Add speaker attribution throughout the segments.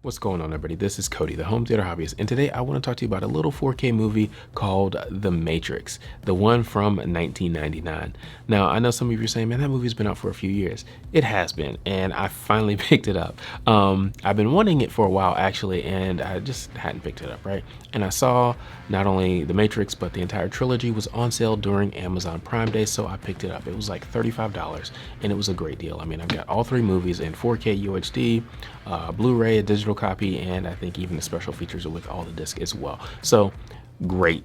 Speaker 1: What's going on, everybody? This is Cody, the home theater hobbyist, and today I want to talk to you about a little 4K movie called The Matrix, the one from 1999. Now, I know some of you are saying, man, that movie's been out for a few years. It has been, and I finally picked it up. I've been wanting it for a while, actually, and I just hadn't picked it up, right? And I saw not only The Matrix, but the entire trilogy was on sale during Amazon Prime Day, so I picked it up. It was like $35, and it was a great deal. I mean, I've got all three movies in 4K UHD, Blu-ray, a digital copy, and I think even the special features with all the discs as well. So great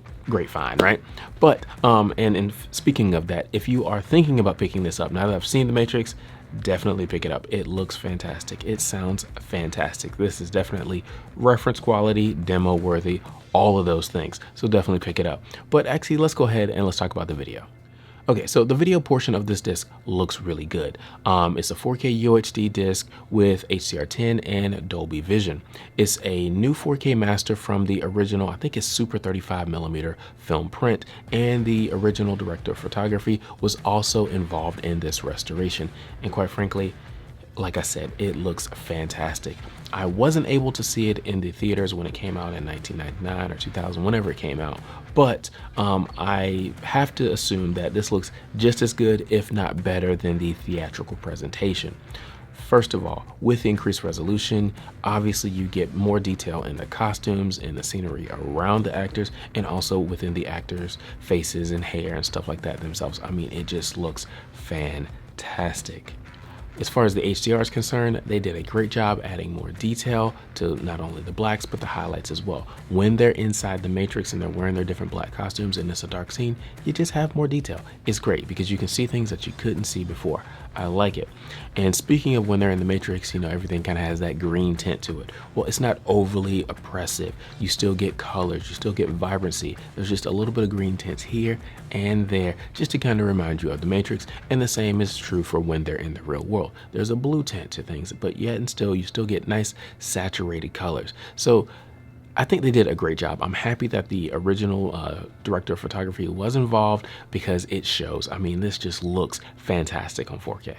Speaker 1: find, right? But and speaking of that, if you are thinking about picking this up now that I've seen The Matrix, definitely pick it up. It looks fantastic. It sounds fantastic. This is definitely reference quality, demo worthy, all of those things. So definitely pick it up. But actually, let's go ahead and let's talk about the video. Okay, so the video portion of this disc looks really good. It's a 4K UHD disc with HDR10 and Dolby Vision. It's a new 4K master from the original, I think it's Super 35mm film print, and the original director of photography was also involved in this restoration. And quite frankly, like I said, it looks fantastic. I wasn't able to see it in the theaters when it came out in 1999 or 2000, whenever it came out, but I have to assume that this looks just as good, if not better, than the theatrical presentation. First of all, with increased resolution, obviously you get more detail in the costumes and the scenery around the actors, and also within the actors' faces and hair and stuff like that themselves. I mean, it just looks fantastic. As far as the HDR is concerned, they did a great job adding more detail to not only the blacks, but the highlights as well. When they're inside the Matrix and they're wearing their different black costumes and it's a dark scene, you just have more detail. It's great because you can see things that you couldn't see before. I like it. And speaking of when they're in the Matrix, you know, everything kind of has that green tint to it. Well, it's not overly oppressive. You still get colors, you still get vibrancy. There's just a little bit of green tints here and there, just to kind of remind you of the Matrix. And the same is true for when they're in the real world. There's a blue tint to things, but yet and still, you still get nice saturated colors. So I think they did a great job. I'm happy that the original director of photography was involved because it shows. I mean, this just looks fantastic on 4K.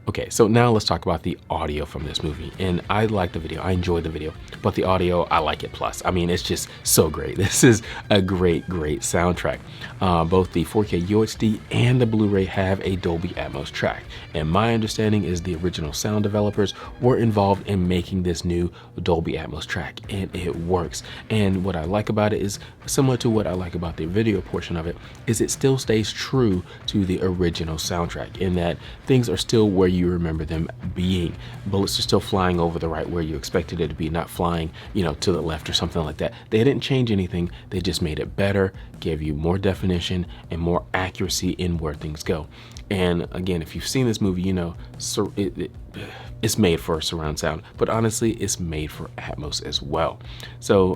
Speaker 1: Okay, so now let's talk about the audio from this movie. And I like the video, I enjoyed the video, but the audio, I like it plus. I mean, it's just so great. This is a great soundtrack. Both the 4K UHD and the Blu-ray have a Dolby Atmos track. And my understanding is the original sound developers were involved in making this new Dolby Atmos track, and it works. And what I like about it is similar to what I like about the video portion of it, is it still stays true to the original soundtrack in that things are still where you remember them being. Bullets are still flying over the right where you expected it to be, not flying, you know, to the left or something like that. They didn't change anything. They just made it better, gave you more definition and more accuracy in where things go. And again, if you've seen this movie, you know, it's made for surround sound, but honestly, it's made for Atmos as well. So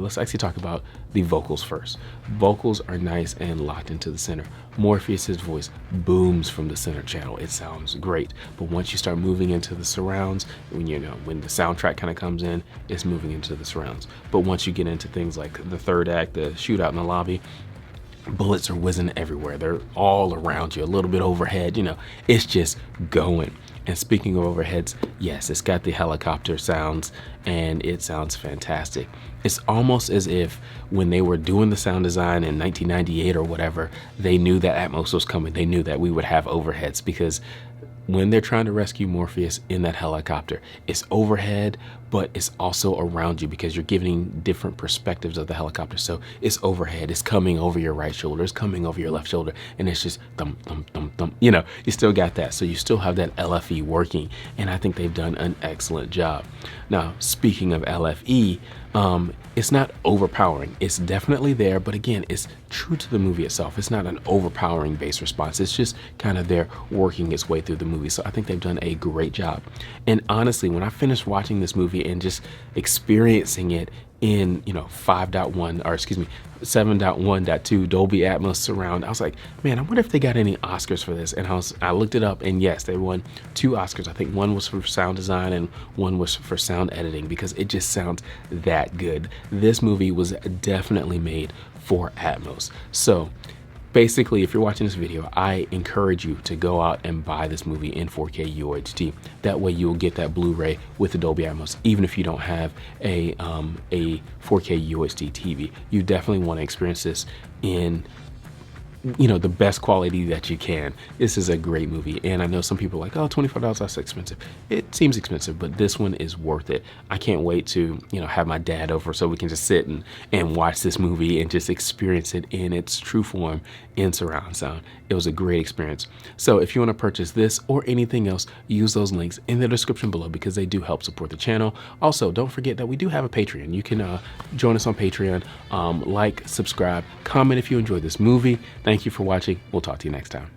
Speaker 1: let's actually talk about the vocals first. Vocals are nice and locked into the center. Morpheus's voice booms from the center channel. It sounds great, but once you start moving into the surrounds, when the soundtrack kind of comes in, it's moving into the surrounds. But once you get into things like the third act, the shootout in the lobby, bullets are whizzing everywhere. They're all around you, a little bit overhead, you know, it's just going. And speaking of overheads, yes, it's got the helicopter sounds and it sounds fantastic. It's almost as if when they were doing the sound design in 1998 or whatever, they knew that Atmos was coming. They knew that we would have overheads, because when they're trying to rescue Morpheus in that helicopter, it's overhead, but it's also around you because you're giving different perspectives of the helicopter. So it's overhead, it's coming over your right shoulder, it's coming over your left shoulder, and it's just thump, thump, thump, thump. You know, you still got that. So you still have that LFE working, and I think they've done an excellent job. Now, speaking of LFE, it's not overpowering. It's definitely there, but again, it's true to the movie itself. It's not an overpowering bass response. It's just kind of there working its way through the movie. So I think they've done a great job. And honestly, when I finished watching this movie and just experiencing it in, you know, 7.1.2 Dolby Atmos surround, I was like, man, I wonder if they got any Oscars for this. And I looked it up, and yes, they won 2 Oscars. I think one was for sound design and one was for sound editing, because it just sounds that good. This movie was definitely made for Atmos. So basically, if you're watching this video, I encourage you to go out and buy this movie in 4K UHD. That way you'll get that Blu-ray with the Dolby Atmos, even if you don't have a 4K UHD TV. You definitely want to experience this in the best quality that you can. This is a great movie, and I know some people are like, oh, $25, that's expensive. It seems expensive, but this one is worth it. I can't wait to have my dad over so we can just sit and watch this movie and just experience it in its true form in surround sound. It was a great experience. So if you want to purchase this or anything else, use those links in the description below because they do help support the channel. Also, don't forget that we do have a Patreon. You can join us on Patreon, like, subscribe, comment if you enjoyed this movie. Thank you for watching. We'll talk to you next time.